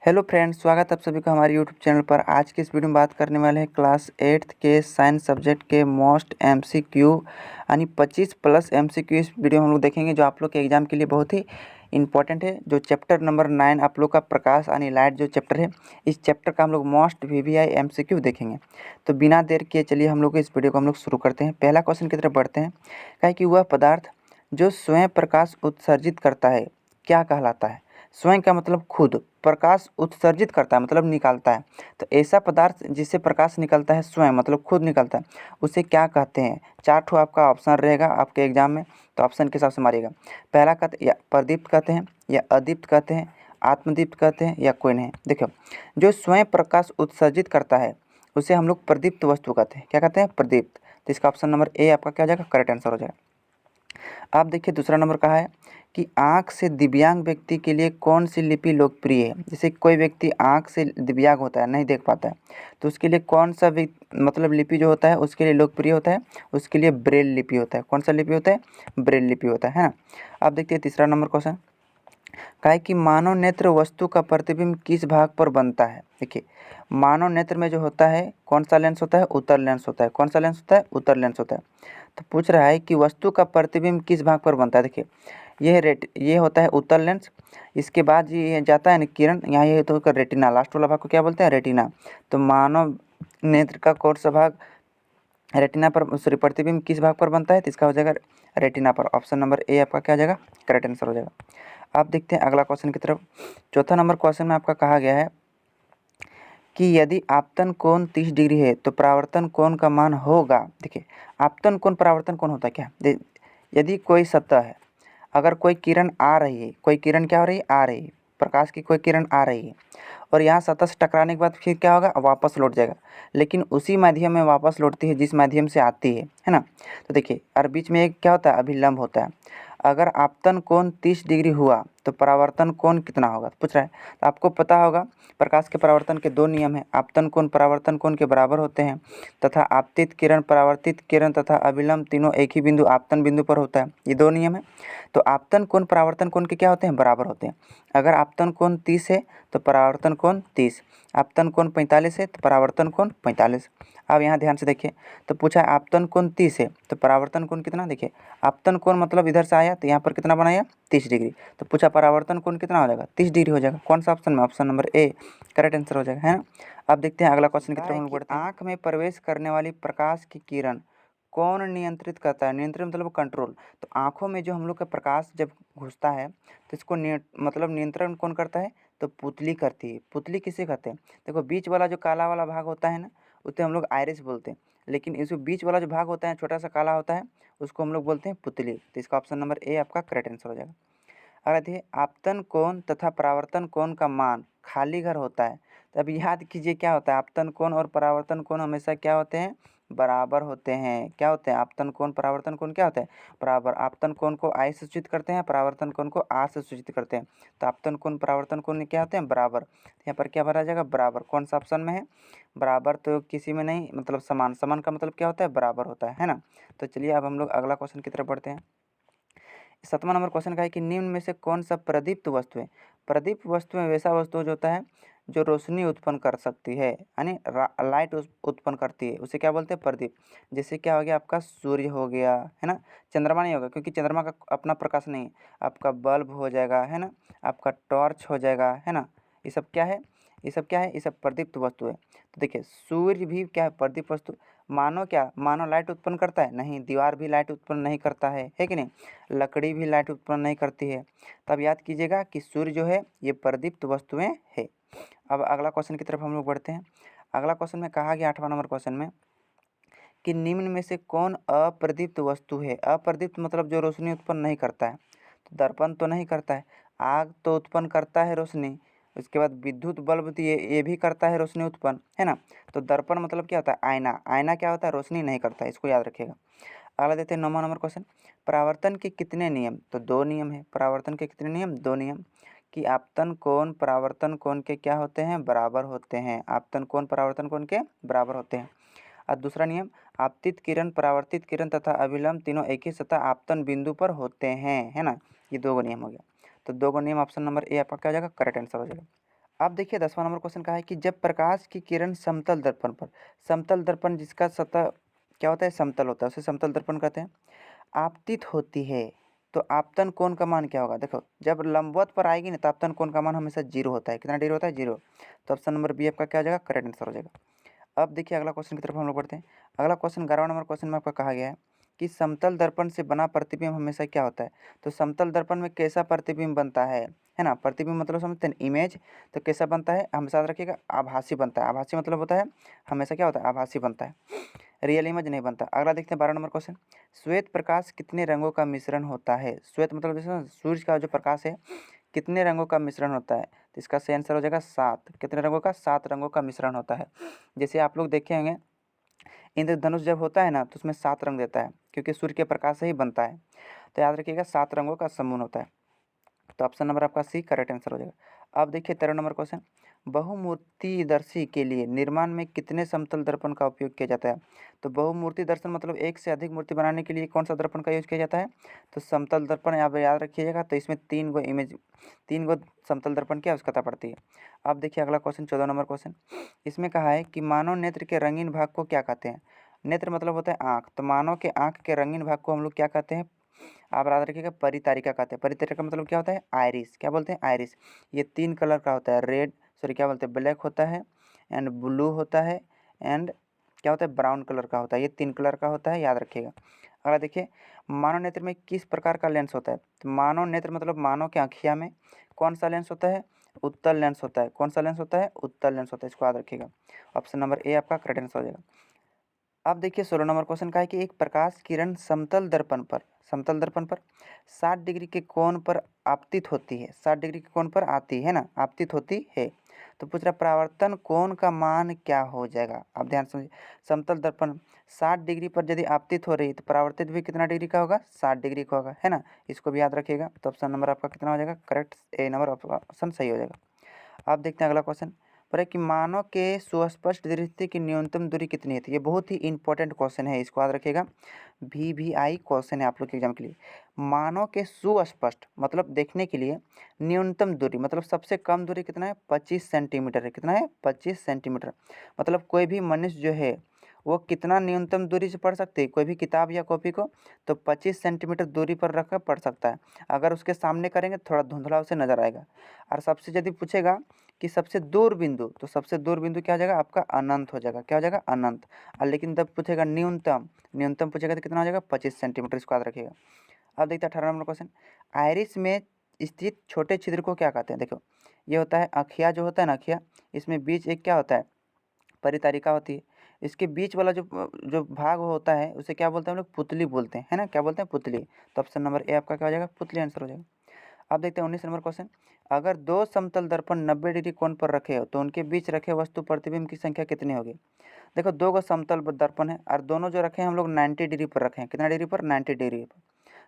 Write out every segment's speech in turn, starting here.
Hello friends, स्वागत है आप सभी का हमारे यूट्यूब चैनल पर। आज की इस वीडियो में बात करने वाले हैं क्लास 8th के साइंस सब्जेक्ट के मोस्ट एमसीक्यू यानी 25 प्लस एमसीक्यू इस वीडियो में हम लोग देखेंगे, जो आप लोग के एग्जाम के लिए बहुत ही इंपॉर्टेंट है। जो चैप्टर नंबर 9 आप लोग का प्रकाश यानी लाइट जो चैप्टर है, इस चैप्टर का हम लोग मोस्ट वीवीआई एमसीक्यू देखेंगे। तो बिना देर किए चलिए हम लोग इस वीडियो को हम लोग शुरू करते हैं। पहला क्वेश्चन की तरफ बढ़ते हैं। कहा कि वह पदार्थ जो स्वयं प्रकाश उत्सर्जित करता है क्या कहलाता है। स्वयं का मतलब खुद, प्रकाश उत्सर्जित करता है मतलब निकालता है। तो ऐसा पदार्थ जिससे प्रकाश निकलता है स्वयं मतलब खुद निकलता है, उसे क्या कहते हैं। 4 ठो आपका ऑप्शन रहेगा आपके एग्जाम में, तो ऑप्शन के हिसाब से मारिएगा। पहला कहते या प्रदीप्त कहते हैं, या अदीप्त कहते हैं, आत्मदीप्त कहते हैं, या कोई नहीं। देखो, जो स्वयं प्रकाश उत्सर्जित करता है उसे हम लोग प्रदीप्त वस्तु कहते हैं। क्या कहते हैं? प्रदीप्त। तो इसका ऑप्शन नंबर ए आपका क्या हो जाएगा? करेक्ट आंसर हो जाएगा। आप देखिए दूसरा नंबर कहा है कि आँख से दिव्यांग व्यक्ति के लिए कौन सी लिपि लोकप्रिय है। जैसे कोई व्यक्ति आँख से दिव्यांग होता है, नहीं देख पाता है, तो उसके लिए कौन सा मतलब लिपि जो होता है उसके लिए लोकप्रिय होता है, उसके लिए ब्रेल लिपि होता है। कौन सा लिपि होता है? ब्रेल लिपि होता है ना। अब देखते हैं तीसरा नंबर क्वेश्चन। कहा है कि मानव नेत्र वस्तु का प्रतिबिंब किस भाग पर बनता है। देखिए, मानव नेत्र में जो होता है कौन सा लेंस होता है? उत्तल लेंस होता है। कौन सा लेंस होता है? उत्तल लेंस होता है। तो पूछ रहा है कि वस्तु का प्रतिबिंब किस भाग पर बनता है। देखिए, ये होता है उत्तल लेंस। इसके बाद ये जाता है ना किरण, यहाँ ये तो रेटिना, लास्ट वाला भाग को क्या बोलते हैं? रेटिना। तो मानव नेत्र का कौन सा भाग रेटिना पर, सॉरी, प्रतिबिंब किस भाग पर बनता है? तो इसका हो जाएगा रेटिना पर। ऑप्शन नंबर ए आपका क्या हो जाएगा? करेक्ट आंसर हो जाएगा। आप देखते हैं अगला क्वेश्चन की तरफ। चौथा नंबर क्वेश्चन में आपका कहा गया है कि यदि आपतन कोण 30 डिग्री है तो परावर्तन कोण का मान होगा। देखिए, आपतन कोण परावर्तन कोण होता है क्या? यदि कोई सतह है, अगर कोई किरण आ रही है, कोई किरण क्या हो रही है? आ रही है, प्रकाश की कोई किरण आ रही है, और यहाँ सतह से टकराने के बाद फिर क्या होगा? वापस लौट जाएगा, लेकिन उसी माध्यम में वापस लौटती है जिस माध्यम से आती है ना। तो देखिए, और बीच में एक क्या होता है? अभिलंब होता है। अगर आपतन कोण 30 डिग्री हुआ तो परावर्तन कोण कितना होगा? पूछ रहा है। तो आपको पता होगा प्रकाश के परावर्तन के 2 नियम हैं। आपतन कोण परावर्तन कोण के बराबर होते हैं, तथा आपतित किरण परावर्तित किरण तथा अभिलंब तीनों एक ही बिंदु आपतन बिंदु पर होता है। ये 2 नियम है। तो आपतन कोण परावर्तन कोण के क्या होते हैं? बराबर होते हैं। अगर आपतन कोण 30 है तो परावर्तन कोण 30, आपतन कोण 45 है तो परावर्तन कोण 45। अब यहाँ ध्यान से देखिए, तो पूछा आपतन कोण 30 है तो परावर्तन कोण कितना? देखिए, आपतन कोण मतलब इधर से आया तो यहाँ पर कितना बनाया? 30 डिग्री। तो पूछा परावर्तन कोण कितना हो जाएगा? 30 डिग्री हो जाएगा। कौन सा ऑप्शन में? Option number A correct answer हो जाएगा, है ना। अब देखते हैं अगला क्वेश्चन की तरफ हम लोग बढ़ते हैं। आँख में प्रवेश करने वाली प्रकाश की किरण कौन नियंत्रित करता है? नियंत्रित मतलब कंट्रोल। तो आँखों में जो हम लोग का प्रकाश जब घुसता है तो इसको मतलब नियंत्रण कौन करता है? तो पुतली करती है। पुतली किसे कहते हैं? देखो, बीच वाला जो काला वाला भाग होता है ना, उसे हम लोग आइरिस बोलते हैं, लेकिन इस बीच वाला जो भाग होता है छोटा सा काला होता है, उसको हम लोग बोलते हैं पुतली। तो इसका ऑप्शन नंबर ए आपका करेक्ट आंसर हो जाएगा। अगला देखिए, आपतन कोण तथा परावर्तन कोण का मान खाली घर होता है। तो अब याद कीजिए क्या होता है? आपतन कोण और परावर्तन कोण हमेशा क्या होते हैं? बराबर होते हैं। क्या होते हैं? आपतन कोण परावर्तन कोण क्या होते हैं? बराबर। आपतन कोण को आई से सूचित करते हैं, परावर्तन कोण को आर से सूचित करते हैं। तो आपतन कोण परावर्तन कोण क्या होते हैं? बराबर। यहाँ पर क्या भरा जाएगा? बराबर। कौन सा ऑप्शन में है? बराबर तो किसी में नहीं, मतलब समान। समान का मतलब क्या होता है? बराबर होता है ना। तो चलिए अब हम लोग अगला क्वेश्चन की तरफ बढ़ते हैं। 7वां नंबर क्वेश्चन का है कि निम्न में से कौन सा प्रदीप्त वस्तु है। प्रदीप्त वस्तु में वैसा वस्तु जो होता है जो रोशनी उत्पन्न कर सकती है, यानी लाइट उत्पन्न करती है, उसे क्या बोलते हैं? प्रदीप्त। जैसे क्या हो गया आपका? सूर्य हो गया, है ना। चंद्रमा नहीं होगा क्योंकि चंद्रमा का अपना प्रकाश नहीं है। आपका बल्ब हो जाएगा, है ना, आपका टॉर्च हो जाएगा, है ना। ये सब क्या है? ये सब क्या है? ये सब प्रदीप्त वस्तु है। तो देखिए, सूर्य भी क्या है? प्रदीप्त वस्तु। मानो क्या? मानो लाइट उत्पन्न करता है? नहीं। दीवार भी लाइट उत्पन्न नहीं करता है कि नहीं। लकड़ी भी लाइट उत्पन्न नहीं करती है। तब याद कीजिएगा कि सूर्य जो है ये प्रदीप्त वस्तुएं है। अब अगला क्वेश्चन की तरफ हम लोग बढ़ते हैं। अगला क्वेश्चन में कहा गया 8वां नंबर क्वेश्चन में कि निम्न में से कौन अप्रदीप्त वस्तु है। अप्रदीप्त मतलब जो रोशनी उत्पन्न नहीं करता है। तो दर्पण तो नहीं करता है, आग तो उत्पन्न करता है रोशनी, उसके बाद विद्युत बल्ब तो ये भी करता है रोशनी उत्पन्न, है ना। तो दर्पण मतलब क्या होता है? आईना। आईना क्या होता है? रोशनी नहीं करता है, इसको याद रखिएगा। अगला देते हैं 9वां नंबर क्वेश्चन। परावर्तन के कितने नियम? तो 2 नियम है। परावर्तन के कितने नियम? 2 नियम। कि आपतन कोण परावर्तन कोण के क्या होते हैं? बराबर होते हैं। आपतन कोण परावर्तन कोण के बराबर होते हैं। और दूसरा नियम, आपतित किरण परावर्तित किरण तथा अभिलंब तीनों एक ही सतह आपतन बिंदु पर होते हैं, है ना। ये 2 नियम हो गया। तो 2 नियम ऑप्शन नंबर ए आपका क्या हो जाएगा? करेक्ट आंसर हो जाएगा। अब देखिए 10वां नंबर क्वेश्चन का है कि जब प्रकाश की किरण समतल दर्पण पर, समतल दर्पण जिसका सतह क्या होता है, समतल होता है, उसे समतल दर्पण कहते हैं, आपतित होती है तो आपतन कोण का मान क्या होगा। देखो जब लंबवत पर आएगी ना तो आपतन कोण का मान हमेशा जीरो होता है। कितना डिग्री होता है, जीरो। तो ऑप्शन नंबर बी आपका क्या हो जाएगा, करेक्ट आंसर हो जाएगा। अब देखिए अगला क्वेश्चन की तरफ हम लोग बढ़ते हैं। अगला क्वेश्चन 11वां नंबर क्वेश्चन में आपका कहा गया है कि समतल दर्पण से बना प्रतिबिंब हमेशा क्या होता है। तो समतल दर्पण में कैसा प्रतिबिंब बनता है ना। प्रतिबिंब मतलब समझते हैं इमेज, तो कैसा बनता है हमेशा याद रखिएगा, आभासी बनता है। आभासी मतलब होता है हमेशा क्या होता है, आभासी बनता है, रियल इमेज नहीं बनता। अगला देखते हैं 12 नंबर क्वेश्चन, श्वेत प्रकाश कितने रंगों का मिश्रण होता है। श्वेत मतलब जैसे सूर्य का जो प्रकाश है कितने रंगों का मिश्रण होता है, तो इसका सही आंसर हो जाएगा 7। कितने रंगों का, 7 रंगों का मिश्रण होता है। जैसे आप लोग देखे होंगे इंद्रधनुष जब होता है ना तो उसमें 7 रंग देता है, क्योंकि सूर्य के प्रकाश से ही बनता है। तो याद रखिएगा 7 रंगों का समूह होता है। तो ऑप्शन नंबर आपका सी करेक्ट आंसर हो जाएगा। अब देखिए 13 नंबर क्वेश्चन, बहुमूर्तिदर्शी के लिए निर्माण में कितने समतल दर्पण का उपयोग किया जाता है। तो बहुमूर्ति दर्शन मतलब एक से अधिक मूर्ति बनाने के लिए कौन सा दर्पण का यूज किया जाता है, तो समतल दर्पण आप याद रखिएगा। तो इसमें 3 गो इमेज, 3 गो समतल दर्पण की आवश्यकता पड़ती है। अब देखिए अगला क्वेश्चन 14 नंबर क्वेश्चन, इसमें कहा है कि मानव नेत्र के रंगीन भाग को क्या कहते हैं। नेत्र मतलब होता है आँख, तो मानव के आँख के रंगीन भाग को हम लोग क्या कहते हैं, आप याद रखिएगा परितारिका कहते हैं। परितारिका मतलब क्या होता है, आयरिस। क्या बोलते हैं, आयरिस। ये 3 कलर का होता है, रेड सॉरी क्या बोलते हैं, ब्लैक होता है एंड ब्लू होता है एंड क्या होता है, ब्राउन कलर का होता है। ये 3 कलर का होता है, याद रखिएगा। अगला देखिए मानव नेत्र में किस प्रकार का लेंस होता है। तो मानव नेत्र मतलब मानव के आँखिया में कौन सा लेंस होता है, उत्तल लेंस होता है। कौन सा लेंस होता है, उत्तल लेंस होता है। इसको याद रखिएगा। ऑप्शन नंबर ए आपका करेक्ट आंसर हो जाएगा। अब देखिए 16 नंबर क्वेश्चन का है कि एक प्रकाश किरण समतल दर्पण पर 60 डिग्री के कोण पर आपतित होती है। 60 डिग्री के कोण पर आती है ना, आपतित होती है। तो पूछ रहा परावर्तन कोण का मान क्या हो जाएगा। आप ध्यान समझिए, समतल दर्पण 60 डिग्री पर यदि आपतित हो रही है तो परावर्तित भी कितना डिग्री का होगा, 60 डिग्री का होगा, है ना। इसको भी याद रखिएगा। तो ऑप्शन नंबर आपका कितना हो जाएगा, करेक्ट ए नंबर ऑप्शन सही हो जाएगा। आप देखते हैं अगला क्वेश्चन पर है कि मानव के सुस्पष्ट दृष्टि की न्यूनतम दूरी कितनी है। ये बहुत ही इंपॉर्टेंट क्वेश्चन है, इसको याद रखिएगा। VVI क्वेश्चन है आप लोग के एग्जाम के लिए। मानव के सुस्पष्ट मतलब देखने के लिए न्यूनतम दूरी मतलब सबसे कम दूरी कितना है, 25 सेंटीमीटर है। कितना है, 25 सेंटीमीटर। मतलब कोई भी मनुष्य जो है वो कितना न्यूनतम दूरी से पढ़ सकते हैं, कोई भी किताब या कॉपी को, तो 25 सेंटीमीटर दूरी पर रखकर पढ़ सकता है। अगर उसके सामने करेंगे थोड़ा धुंधला उसे नजर आएगा। और सबसे यदि पूछेगा कि सबसे दूर बिंदु, तो सबसे दूर बिंदु क्या हो जाएगा आपका, अनंत हो जाएगा। क्या हो जाएगा, अनंत। और लेकिन जब पूछेगा न्यूनतम, न्यूनतम पूछेगा तो कितना हो जाएगा, 25 सेंटीमीटर। इसको याद रखिएगा। अब देखते हैं 18 नंबर क्वेश्चन, आयरिस में स्थित छोटे छिद्र को क्या कहते हैं। देखो ये होता है अखिया, जो होता है ना अखिया, इसमें बीच एक क्या होता है, परितारिका होती है। इसके बीच वाला जो जो भाग होता है उसे क्या बोलते हैं हम लोग, पुतली बोलते हैं, है ना। क्या बोलते हैं, पुतली। तो ऑप्शन नंबर ए आपका क्या हो जाएगा, पुतली आंसर हो जाएगा। अब देखते हैं 19 नंबर क्वेश्चन, अगर दो समतल दर्पण 90 डिग्री कोण पर रखे हो तो उनके बीच रखे वस्तु प्रतिबिंब की संख्या कितनी होगी। देखो दो गो समतल दर्पण है और दोनों जो रखे हैं हम लोग 90 डिग्री पर रखे हैं। कितना डिग्री पर, 90 डिग्री पर।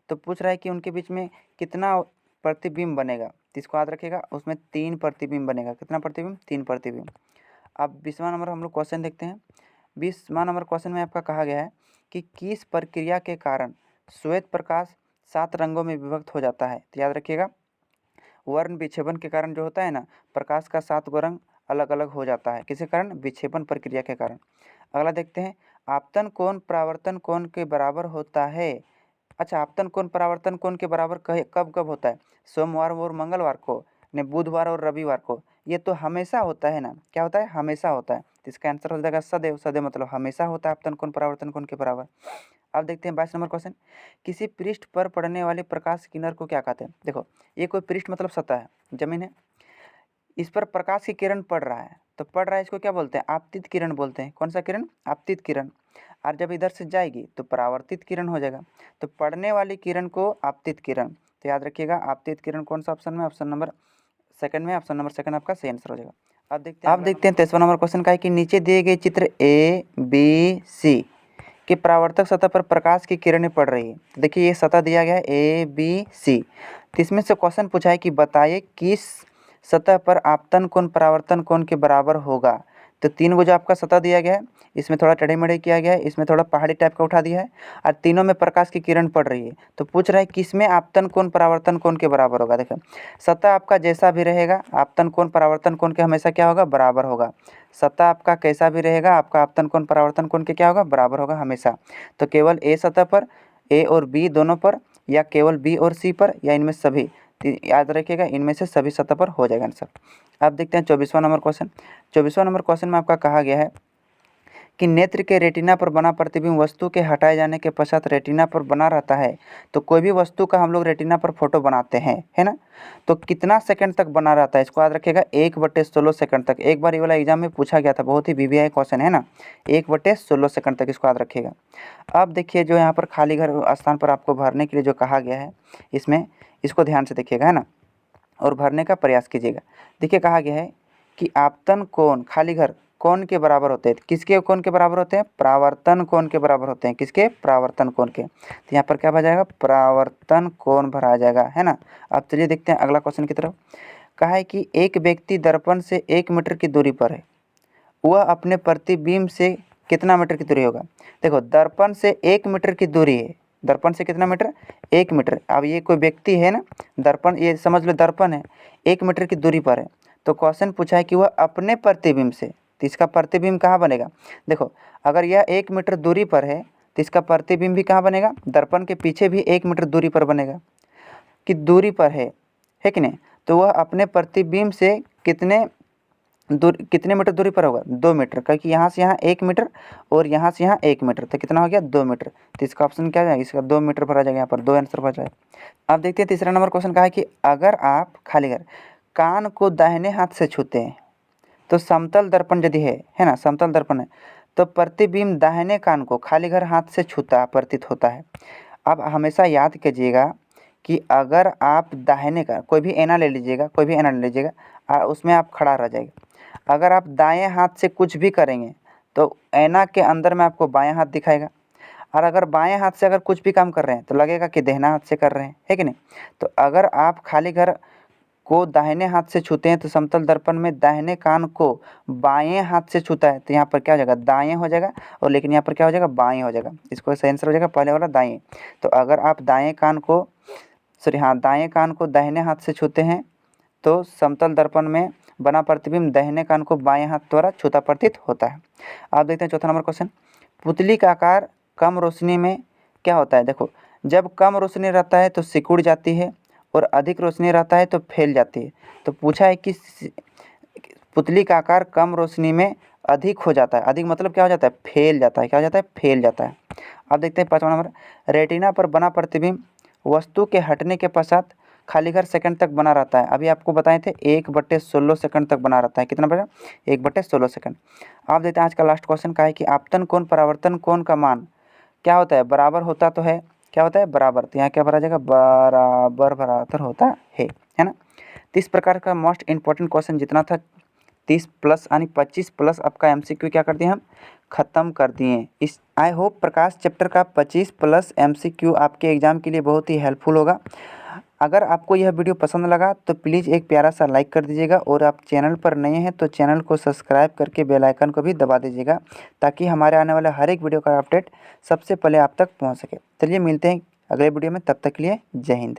तो पूछ रहा है कि उनके बीच में कितना प्रतिबिंब बनेगा। तो इसको याद रखिएगा, उसमें 3 प्रतिबिंब बनेगा। कितना प्रतिबिंब, 3 प्रतिबिंब। अब 20वां नंबर हम लोग क्वेश्चन देखते हैं। 20वां नंबर क्वेश्चन में आपका कहा गया है कि किस प्रक्रिया के कारण श्वेत प्रकाश 7 रंगों में विभक्त हो जाता है। तो याद रखिएगा वर्ण विक्षेपण के कारण जो होता है ना, प्रकाश का 7 गो रंग अलग अलग हो जाता है। किसी कारण, विक्षेपण प्रक्रिया के कारण। अगला देखते हैं, आपतन कोण परावर्तन कोण के बराबर होता है। अच्छा, आपतन कोण परावर्तन कोण के बराबर कब कब होता है, सोमवार और मंगलवार को, ने बुधवार और रविवार को। ये तो हमेशा होता है ना, क्या होता है, हमेशा होता है। तो इसका आंसर हो जाएगा सदैव। सदैव मतलब हमेशा होता है आपतन कोण परावर्तन कोण के बराबर। अब देखते हैं 22 नंबर क्वेश्चन, किसी पृष्ठ पर पड़ने वाले प्रकाश किरण को क्या कहते हैं। देखो ये कोई पृष्ठ मतलब सतह है, जमीन है, इस पर प्रकाश की किरण पड़ रहा है, तो पड़ रहा है इसको क्या बोलते हैं, आपतित किरण बोलते हैं। कौन सा किरण, आपतित किरण। और जब इधर से जाएगी तो परावर्तित किरण हो जाएगा। तो पड़ने वाली किरण को आपतित किरण। तो याद रखिएगा आपतित किरण कौन सा ऑप्शन में, ऑप्शन नंबर सेकंड में। ऑप्शन नंबर सेकंड आपका सही आंसर हो जाएगा। अब देखते हैं 23वां नंबर क्वेश्चन का है कि नीचे दिए गए चित्र ABC कि परावर्तक सतह पर प्रकाश की किरणें पड़ रही है। तो देखिए ये सतह दिया गया है ABC। तो इसमें से क्वेश्चन पूछा है कि बताइए किस सतह पर आपतन कोण परावर्तन कोण के बराबर होगा। तो 3 गो जो आपका सतह दिया गया है, इसमें थोड़ा टेढ़े-मेढ़े किया गया है, इसमें थोड़ा पहाड़ी टाइप का उठा दिया है और तीनों में प्रकाश की किरण पड़ रही है। तो पूछ रहा है किसमें आपतन कोण परावर्तन कोण के बराबर होगा। देखो सतह आपका जैसा भी रहेगा, आपतन कोण परावर्तन कोण के हमेशा क्या होगा, बराबर होगा। सतह आपका कैसा भी रहेगा, आपका आपतन कोण परावर्तन कोण के क्या होगा, बराबर होगा हमेशा। तो केवल ए सतह पर, ए और बी दोनों पर, या केवल बी और सी पर, या इनमें सभी। तो याद रखिएगा इनमें से सभी सतह पर हो जाएगा आंसर। अब देखते हैं 24वां नंबर क्वेश्चन। 24वां नंबर क्वेश्चन में आपका कहा गया है कि नेत्र के रेटिना पर बना प्रतिबिंब वस्तु के हटाए जाने के पश्चात रेटिना पर बना रहता है। तो कोई भी वस्तु का हम लोग रेटिना पर फोटो बनाते हैं, है ना, तो कितना सेकंड तक बना रहता है, इसको याद रखिएगा 1/16 सेकंड तक। एक बार ये वाला एग्जाम में पूछा गया था, बहुत ही वीवीआई क्वेश्चन है ना, 1/16 सेकंड तक, इसको याद रखिएगा। अब देखिए जो यहाँ पर खाली घर स्थान पर आपको भरने के लिए जो कहा गया है, इसमें इसको ध्यान से देखिएगा, है ना, और भरने का प्रयास कीजिएगा। देखिए कहा गया है कि आपतन कोण खाली घर कोण के बराबर होते हैं। किसके कोण के बराबर होते हैं, परावर्तन कोण के बराबर होते हैं। किसके, परावर्तन कोण के। तो यहाँ पर क्या भरा जाएगा, परावर्तन कोण भरा जाएगा, है ना। अब चलिए देखते हैं अगला क्वेश्चन की तरफ। कहा है कि एक व्यक्ति दर्पण से 1 मीटर की दूरी पर है, वह अपने प्रतिबिंब से कितना मीटर की दूरी होगा। देखो दर्पण से 1 मीटर की दूरी है, दर्पण से कितना मीटर, 1 मीटर। अब ये कोई व्यक्ति है ना, दर्पण ये समझ लो दर्पण है, 1 मीटर की दूरी पर है। तो क्वेश्चन पूछा है कि वह अपने प्रतिबिंब से, तो इसका प्रतिबिंब कहाँ बनेगा। देखो अगर यह 1 मीटर दूरी पर है तो इसका प्रतिबिंब भी कहाँ बनेगा, दर्पण के पीछे भी 1 मीटर दूरी पर बनेगा, कि दूरी पर है कि नहीं। तो वह अपने प्रतिबिंब से कितने मीटर दूरी पर होगा, 2 मीटर, क्योंकि यहाँ से यहाँ 1 मीटर और यहाँ से यहाँ 1 मीटर, तो कितना हो गया, 2 मीटर। तो इसका ऑप्शन क्या जाएगा, इसका 2 मीटर भरा जाएगा, यहाँ पर 2 आंसर भरा जाएगा। अब देखते हैं तीसरा नंबर क्वेश्चन कहा है कि अगर आप खाली घर कान को दाहिने हाथ से छूते हैं, तो समतल दर्पण यदि है ना, समतल दर्पण है, तो प्रतिबिंब दाहिने कान को खाली घर हाथ से छूता प्रतीत होता है। अब हमेशा याद कीजिएगा कि अगर आप दाहिने का कोई भी ऐना ले लीजिएगा, कोई भी ऐना ले लीजिएगा और उसमें आप खड़ा रह जाएगा। अगर आप दाएं हाथ से कुछ भी करेंगे तो ऐना के अंदर में आपको बायां हाथ दिखाएगा, और अगर बाएं हाथ से अगर कुछ भी काम कर रहे हैं तो लगेगा कि दाहिना हाथ से कर रहे हैं, है कि नहीं। तो अगर आप खाली घर को दाहिने हाथ से छूते हैं तो समतल दर्पण में दाहिने कान को बाएं हाथ से छूता है, तो यहाँ पर क्या हो जाएगा, दाएं हो जाएगा, और लेकिन यहाँ पर क्या हो जाएगा, बाएं हो जाएगा। इसको सही आंसर हो जाएगा पहले वाला दाएं। तो अगर आप दाएं कान को दाएं कान को दाहिने हाथ से छूते हैं तो समतल दर्पण में बना प्रतिबिंब दाहिने कान को बाएं हाथ द्वारा छूता प्रतीत होता है। आप देखते हैं चौथा नंबर क्वेश्चन। पुतली का आकार कम रोशनी में क्या होता है। देखो जब कम रोशनी रहता है तो सिकुड़ जाती है, और अधिक रोशनी रहता है तो फैल जाती है। तो पूछा है कि पुतली का आकार कम रोशनी में अधिक हो जाता है, अधिक मतलब क्या हो जाता है, फैल जाता है। क्या हो जाता है, फैल जाता है। अब देखते हैं पाँचवा नंबर। रेटिना पर बना प्रतिबिंब वस्तु के हटने के पश्चात खाली घर सेकंड तक बना रहता है। अभी आपको बताए थे 1/16 सेकंड तक बना रहता है। कितना बना, 1/16 सेकंड। आप देखते हैं आज का लास्ट क्वेश्चन का है कि आपतन कोण परावर्तन कोण का मान क्या होता है, बराबर होता तो है, क्या होता है, बराबर। तो यहाँ क्या भरा जाएगा, बराबर बराबर होता है ना। तो इस प्रकार का मोस्ट इंपॉर्टेंट क्वेश्चन जितना था 30 प्लस यानी 25 प्लस आपका एमसीक्यू क्या कर दिए हम, ख़त्म कर दिए। इस आई होप प्रकाश चैप्टर का 25 प्लस एमसीक्यू आपके एग्ज़ाम के लिए बहुत ही हेल्पफुल होगा। अगर आपको यह वीडियो पसंद लगा तो प्लीज़ एक प्यारा सा लाइक कर दीजिएगा, और आप चैनल पर नए हैं तो चैनल को सब्सक्राइब करके बेल आइकन को भी दबा दीजिएगा, ताकि हमारे आने वाले हर एक वीडियो का अपडेट सबसे पहले आप तक पहुंच सके। चलिए मिलते हैं अगले वीडियो में, तब तक के लिए जय हिंद।